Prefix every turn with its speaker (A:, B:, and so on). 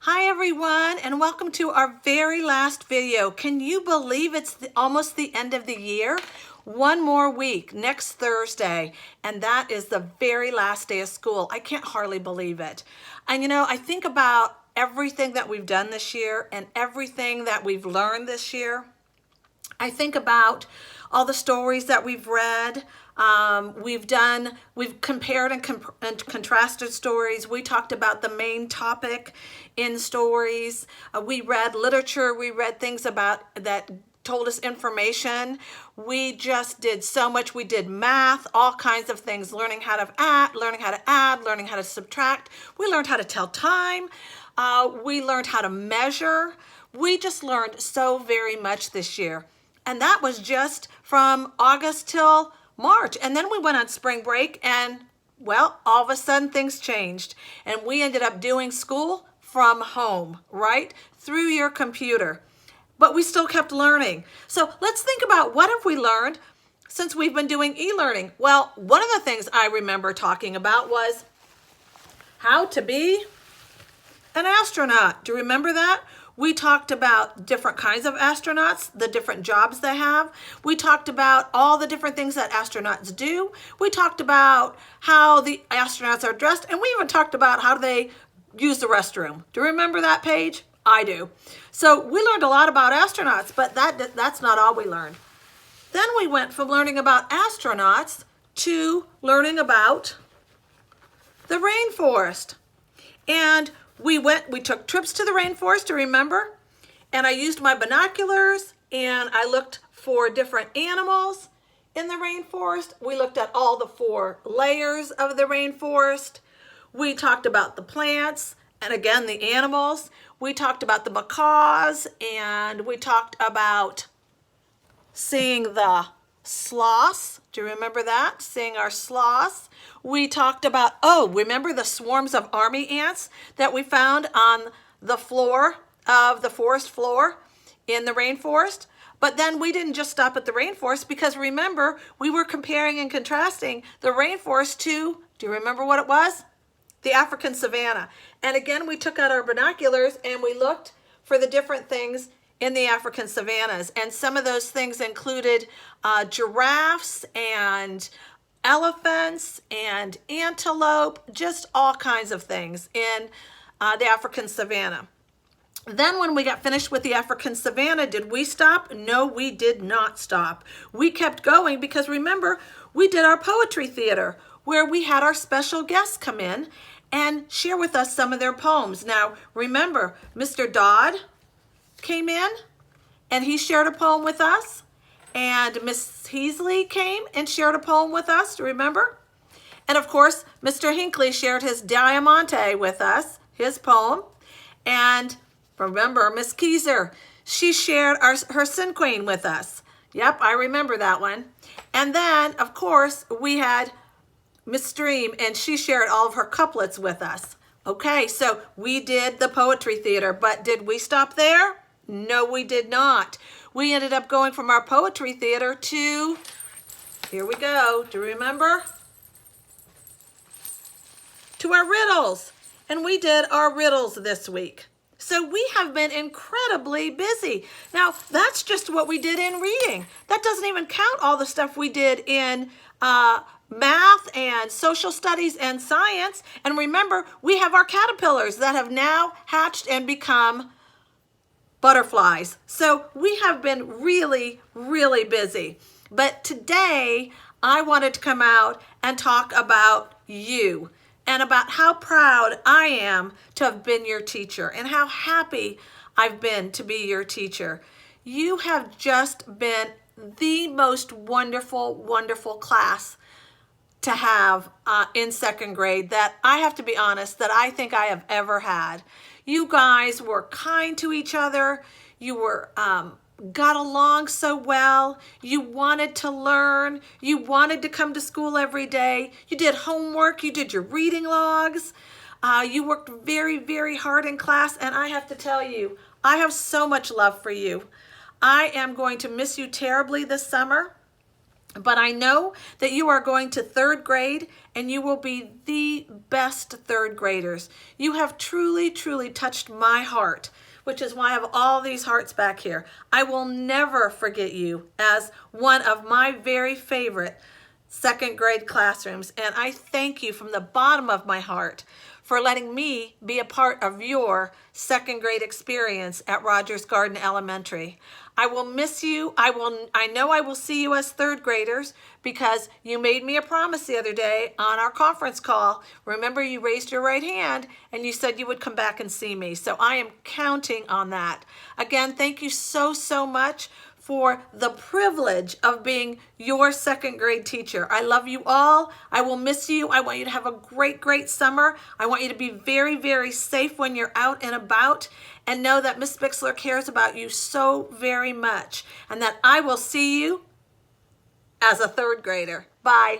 A: Hi everyone, and welcome to our very last video. Can you believe it's almost the end of the year? One more week, next Thursday, and that is the very last day of school. I can't hardly believe it. And I think about everything that we've done this year and everything that we've learned this year. I think about all the stories that we've read. We've compared and contrasted stories. We talked about the main topic in stories. We read literature. We read things about that told us information. We just did so much. We did math, all kinds of things, learning how to add, learning how to subtract. We learned how to tell time. We learned how to measure. We just learned so very much this year. And that was just from August till March. And then we went on spring break and, well, all of a sudden things changed. And we ended up doing school from home, right? Through your computer. But we still kept learning. So let's think about what have we learned since we've been doing e-learning. Well, one of the things I remember talking about was how to be an astronaut. Do you remember that? We talked about different kinds of astronauts, the different jobs they have. We talked about all the different things that astronauts do. We talked about how the astronauts are dressed, and we even talked about how they use the restroom. Do you remember that page? I do. So we learned a lot about astronauts, but that's not all we learned. Then we went from learning about astronauts to learning about the rainforest. And we took trips to the rainforest, to remember, and I used my binoculars and I looked for different animals in the rainforest. We looked at all the 4 layers of the rainforest. We talked about the plants and again the animals. We talked about the macaws and we talked about seeing the sloths. Do you remember that? Seeing our sloths. We talked about, remember the swarms of army ants that we found on the floor of the forest floor in the rainforest? But then we didn't just stop at the rainforest because remember, we were comparing and contrasting the rainforest to, do you remember what it was? The African savanna. And again, we took out our binoculars and we looked for the different things in the African savannas. And some of those things included giraffes and elephants and antelope, just all kinds of things in the African savanna. Then when we got finished with the African savanna, did we stop? No, we did not stop. We kept going because remember, we did our poetry theater where we had our special guests come in and share with us some of their poems. Now, remember, Mr. Dodd came in and he shared a poem with us. And Miss Heasley came and shared a poem with us, do you remember? And of course, Mr. Hinckley shared his Diamante with us, his poem. And remember, Miss Keyser, she shared her Cinquain with us. Yep, I remember that one. And then, of course, we had Miss Stream, and she shared all of her couplets with us. Okay, so we did the poetry theater, but did we stop there? No, we did not. We ended up going from our poetry theater to, here we go, do you remember? To our riddles. And we did our riddles this week. So we have been incredibly busy. Now, that's just what we did in reading. That doesn't even count all the stuff we did in math and social studies and science. And remember, we have our caterpillars that have now hatched and become butterflies. So we have been really, really busy. But today I wanted to come out and talk about you and about how proud I am to have been your teacher and how happy I've been to be your teacher. You have just been the most wonderful, wonderful class to have in 2nd grade that I have to be honest that I think I have ever had. You guys were kind to each other. You were got along so well. You wanted to learn. You wanted to come to school every day. You did homework. You did your reading logs. You worked very, very hard in class. And I have to tell you, I have so much love for you. I am going to miss you terribly this summer. But I know that you are going to third grade and you will be the best third graders. You have truly, truly touched my heart, which is why I have all these hearts back here. I will never forget you as one of my very favorite second grade classrooms. And I thank you from the bottom of my heart for letting me be a part of your second grade experience at Rogers Garden Elementary. I will miss you. I know I will see you as third graders because you made me a promise the other day on our conference call. Remember, you raised your right hand and you said you would come back and see me. So I am counting on that. Again, thank you so, so much for the privilege of being your second grade teacher. I love you all. I will miss you. I want you to have a great, great summer. I want you to be very, very safe when you're out and about, and know that Miss Bixler cares about you so very much, and that I will see you as a third grader. Bye.